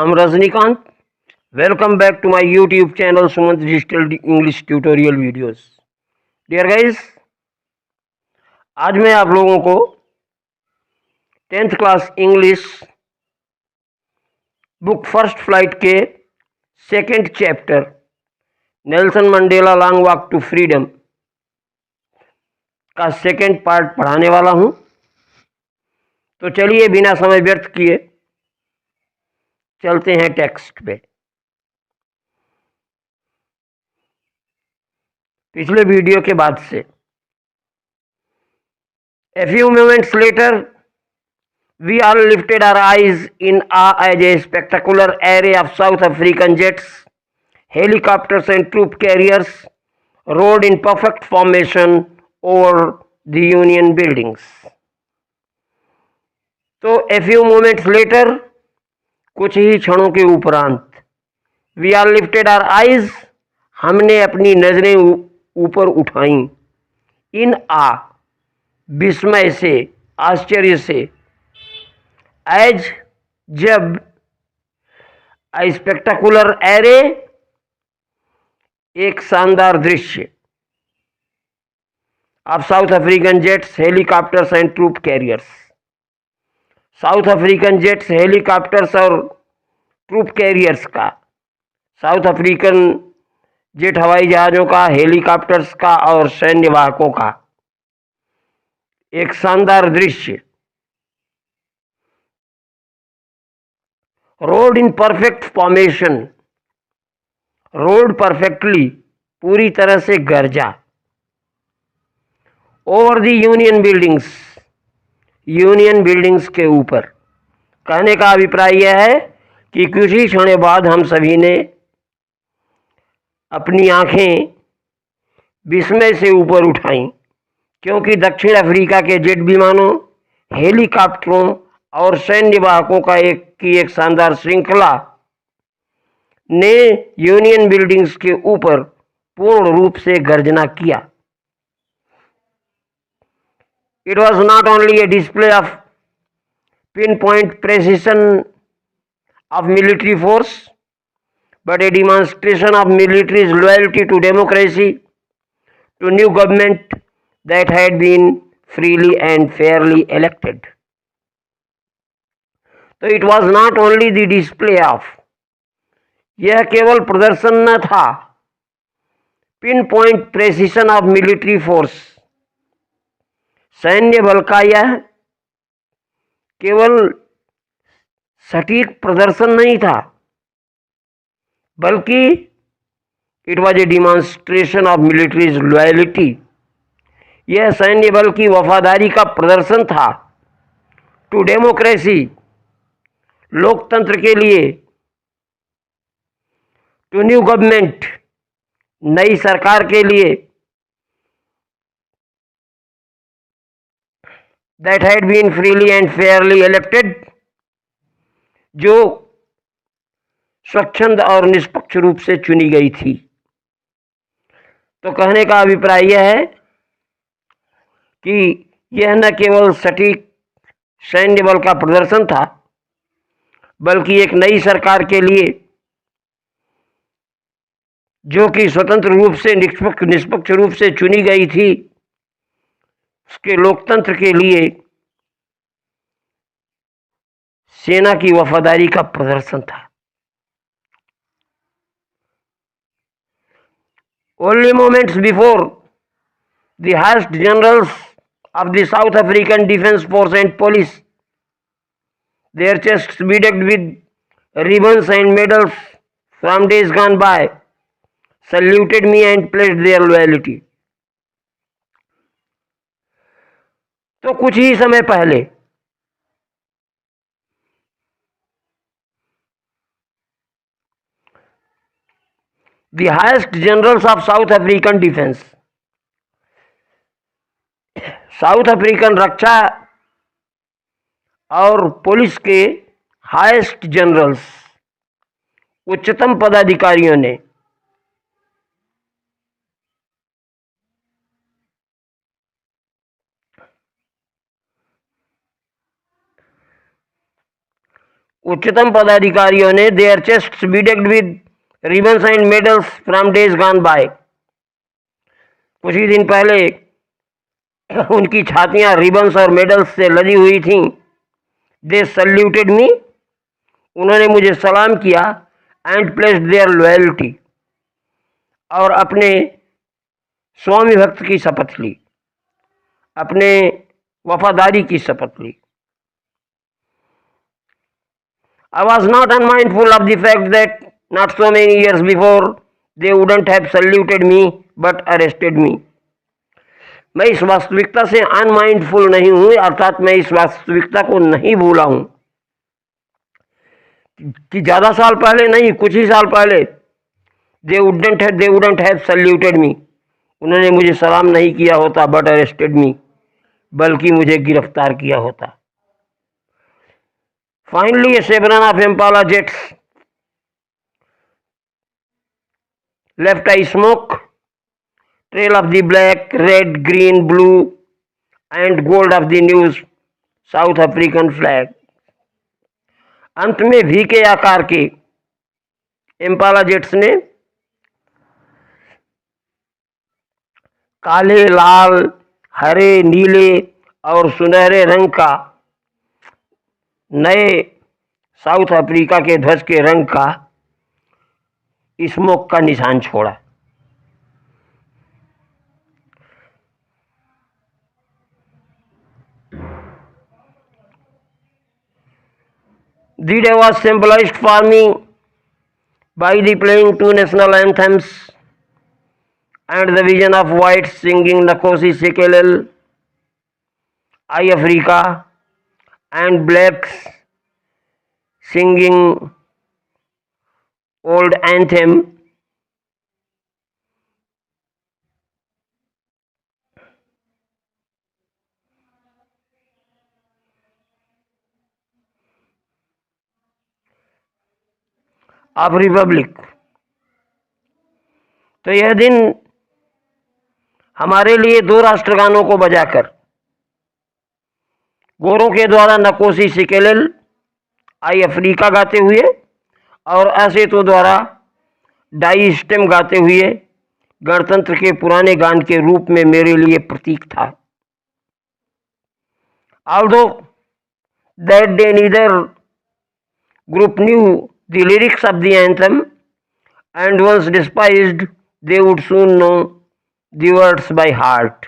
I'm Rajnikant. Welcome back to my YouTube channel Sumant Digital English Tutorial Videos. Dear guys, आज मैं आप लोगों को 10th class English book first flight के second chapter Nelson Mandela long walk to freedom का second part पढ़ाने वाला हूं। तो चलिए बिना समय व्यर्थ किए चलते हैं टेक्स्ट पे। पिछले वीडियो के बाद से A few moments later, we all lifted our eyes in awe as a spectacular array of South African jets, helicopters and troop carriers rode in perfect formation over the Union buildings. तो a few moments later, कुछ ही क्षणों के उपरांत, we all lifted our eyes, हमने अपनी नजरें ऊपर उठाई, in awe, विस्मय से, आश्चर्य से, एज जब, स्पेक्टाकुलर एरे, एक शानदार दृश्य, of South African jets, helicopters and troop carriers, South African jets, helicopters और ट्रूप कैरियर्स का, साउथ अफ्रीकन जेट हवाई जहाज़ों का, हेलीकॉप्टर्स का और सैन्य वाहकों का एक शानदार दृश्य, road in perfect formation, road perfectly, पूरी तरह से गरजा, over the union buildings, union buildings के ऊपर। कहने का अभिप्राय यह है कि कुछ ही क्षण बाद हम सभी ने अपनी आंखें विस्मय से ऊपर उठाई, क्योंकि दक्षिण अफ्रीका के जेट विमानों, हेलीकॉप्टरों और सैन्य वाहकों का एक शानदार श्रृंखला ने यूनियन बिल्डिंग्स के ऊपर पूर्ण रूप से गर्जना किया। It was not only a display of pinpoint precision of military force, but a demonstration of military's loyalty to democracy, to new government that had been freely and fairly elected. So it was not only the display of, यह केवल प्रदर्शन न था, pin point precision of military force, सैन्य बल का यह केवल सटीक प्रदर्शन नहीं था, बल्कि it was a demonstration of militaries loyalty, यह सैन्य बल की वफादारी का प्रदर्शन था, टू डेमोक्रेसी, लोकतंत्र के लिए, टू न्यू गवर्नमेंट, नई सरकार के लिए, that had been freely and fairly elected, जो स्वच्छंद और निष्पक्ष रूप से चुनी गई थी। तो कहने का अभिप्राय यह है कि यह न केवल सटीक सैन्य बल का प्रदर्शन था, बल्कि एक नई सरकार के लिए, जो कि स्वतंत्र रूप से निष्पक्ष रूप से चुनी गई थी, उसके लोकतंत्र के लिए सेना की वफादारी का प्रदर्शन था। Only moments before, the highest generals of the South African Defence Force and Police, their chests bedecked with ribbons and medals from days gone by, saluted me and pledged their loyalty. तो कुछ ही समय पहले the highest generals of South African Defence, South African रक्षा और पुलिस के highest generals, उच्चतम पदाधिकारियों ने उच्चतम पदाधिकारियों ने their chests bedecked with ribbons and medals from days gone by. कुछ ही दिन पहले उनकी छातियां रिबन्स और मेडल्स से लदी हुई थीं। दे सल्यूटेड मी, उन्होंने मुझे सलाम किया। एंड प्लेस्ड देयर लॉयल्टी, और अपने स्वामी भक्त की शपथ ली, अपने वफादारी की शपथ ली। I was not unmindful of the fact that not so many years before they wouldn't have saluted me but arrested me. मैं इस वास्तविकता से अनमाइंडफुल नहीं हूं, अर्थात मैं इस वास्तविकता को नहीं भूला हूं कि ज्यादा साल पहले नहीं, कुछ ही साल पहले they wouldn't have saluted me, उन्होंने मुझे सलाम नहीं किया होता, but arrested me, बल्कि मुझे गिरफ्तार किया होता। Finally, a chevron of Impala jets left a smoke trail of the black, red, green, blue and gold of the new South African flag. अंत में वी के आकार के इम्पाला जेट्स ने काले, लाल, हरे, नीले और सुनहरे रंग का, नए साउथ अफ्रीका के ध्वज के रंग का स्मोक का निशान छोड़ा। The day was symbolized for me by the playing two national anthems and the vision of whites singing Nkosi Sikelel, I Africa, and blacks singing old anthem. Of Republic. तो यह दिन हमारे लिए दो राष्ट्रगानों को बजाकर, गोरों के द्वारा नकोसी सिकेलेल आई अफ्रीका गाते हुए और असेतो द्वारा डाई स्टेम गाते हुए गणतंत्र के पुराने गान के रूप में मेरे लिए प्रतीक था। Although that day neither group knew the lyrics of the anthem, and once despised, they would soon know the words by heart.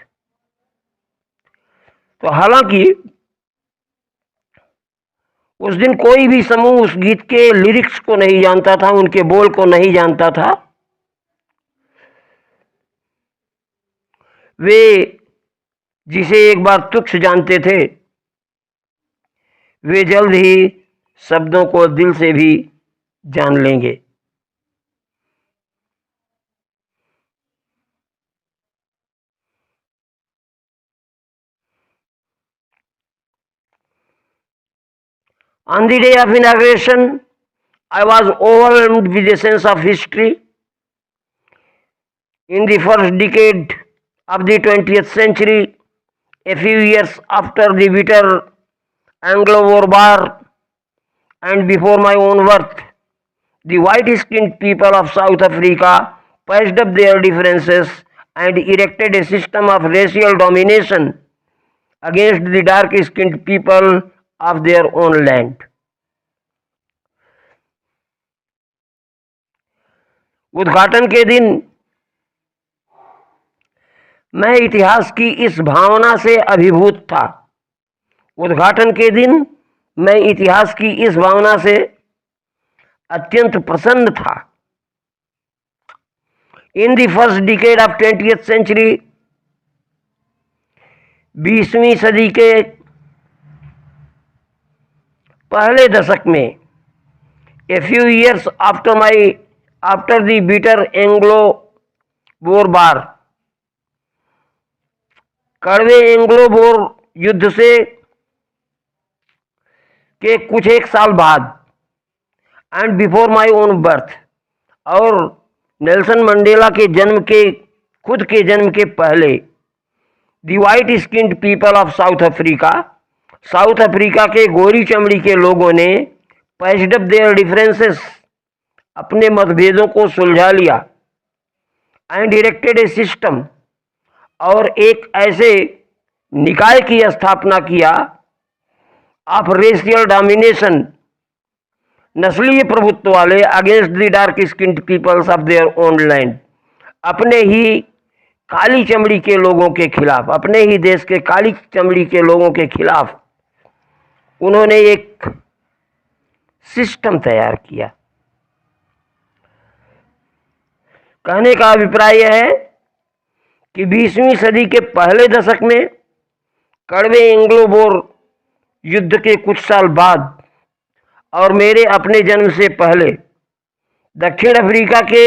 तो हालांकि उस दिन कोई भी समूह उस गीत के लिरिक्स को नहीं जानता था, उनके बोल को नहीं जानता था, वे जिसे एक बार तुच्छ जानते थे, वे जल्द ही शब्दों को दिल से भी जान लेंगे। On the day of inauguration, I was overwhelmed with a sense of history. In the first decade of the 20th century, a few years after the bitter Anglo-Boer War and before my own birth, the white-skinned people of South Africa patched up their differences and erected a system of racial domination against the dark-skinned people of their own land. उद्घाटन के दिन मैं इतिहास की इस भावना से अभिभूत था। उद्घाटन के दिन मैं इतिहास की इस भावना से अत्यंत प्रसन्न था। In the first decade of 20th century, 20वीं सदी के पहले दशक में, a few years after the bitter Anglo Boer war, कड़वे एंग्लो बोर युद्ध से के कुछ एक साल बाद, and before my own birth, और नेल्सन मंडेला के जन्म के खुद के जन्म के पहले, the white skinned people of south Africa, south Africa के गोरी चमड़ी के लोगों ने पैच्ड अप देयर डिफरेंसेस, अपने मतभेदों को सुलझा लिया, एंड इरेक्टेड ए सिस्टम, और एक ऐसे निकाय की स्थापना किया ऑफ रेशियल डोमिनेशन, नस्लीय प्रभुत्व वाले, against the dark skinned peoples of their own land, अपने ही काली चमड़ी के लोगों के खिलाफ, अपने ही देश के काली चमड़ी के लोगों के खिलाफ उन्होंने एक सिस्टम तैयार किया। कहने का अभिप्राय यह है कि 20वीं सदी के पहले दशक में कड़वे एंग्लो बोर युद्ध के कुछ साल बाद और मेरे अपने जन्म से पहले दक्षिण अफ्रीका के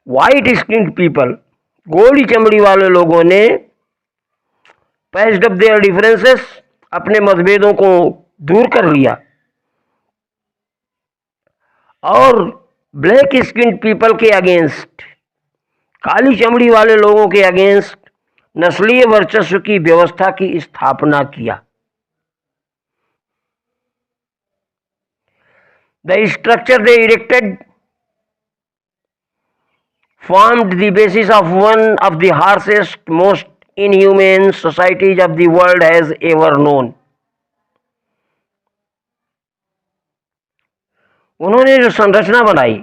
वाइट स्किन्ड पीपल, गोरी चमड़ी वाले लोगों ने पैच्ड अप देयर डिफरेंसेस, अपने मतभेदों को दूर कर लिया, और ब्लैक स्किन्ड पीपल के अगेंस्ट, काली चमड़ी वाले लोगों के अगेंस्ट नस्लीय वर्चस्व की व्यवस्था की स्थापना किया। The structure they erected formed the basis of one of the harshest, most inhumane societies of the world has ever known. उन्होंने जो संरचना बनाई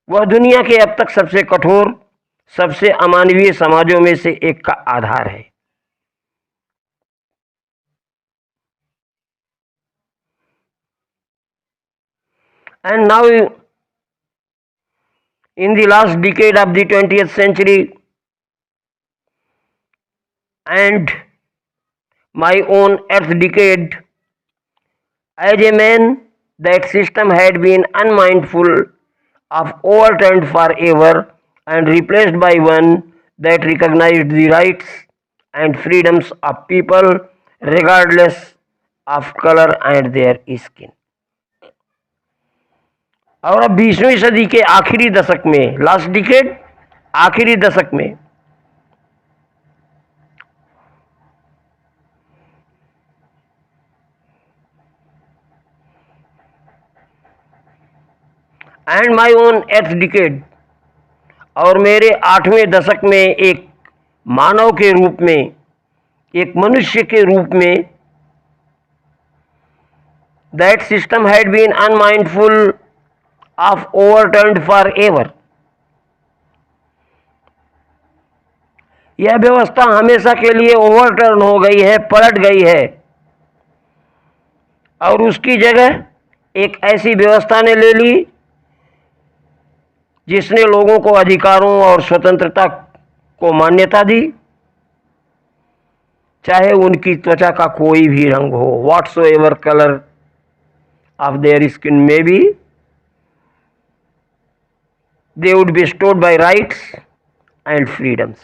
वह दुनिया के अब तक सबसे कठोर, सबसे अमानवीय समाजों में से एक का आधार है। And now in the last decade of the 20th century and my own earth decade, as a man, that system had been unmindful of overturned forever and replaced by one that recognized the rights and freedoms of people regardless of color and their skin. और अब 20वीं सदी के आखिरी दशक में, last decade, आखिरी दशक में एंड माई ओन एथ डिकेड, और मेरे 8वें दशक में एक मानव के रूप में, एक मनुष्य के रूप में, that system had been unmindful of overturned for ever, यह व्यवस्था हमेशा के लिए ओवरटर्न हो गई है, पलट गई है, और उसकी जगह एक ऐसी व्यवस्था ने ले ली जिसने लोगों को अधिकारों और स्वतंत्रता को मान्यता दी, चाहे उनकी त्वचा का कोई भी रंग हो, whatsoever colour of their skin में B, they would be bestowed by rights and freedoms.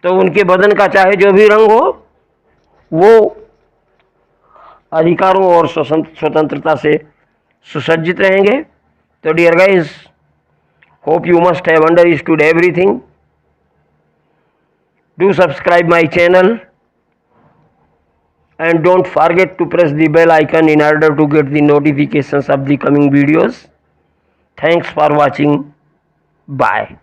तो उनके बदन का चाहे जो भी रंग हो वो अधिकारों और स्वतंत्रता से सुसज्जित रहेंगे। तो dear guys, hope you must have understood everything. Do subscribe my channel and don't forget to press the bell icon in order to get the notifications of the coming videos. Thanks for watching. Bye.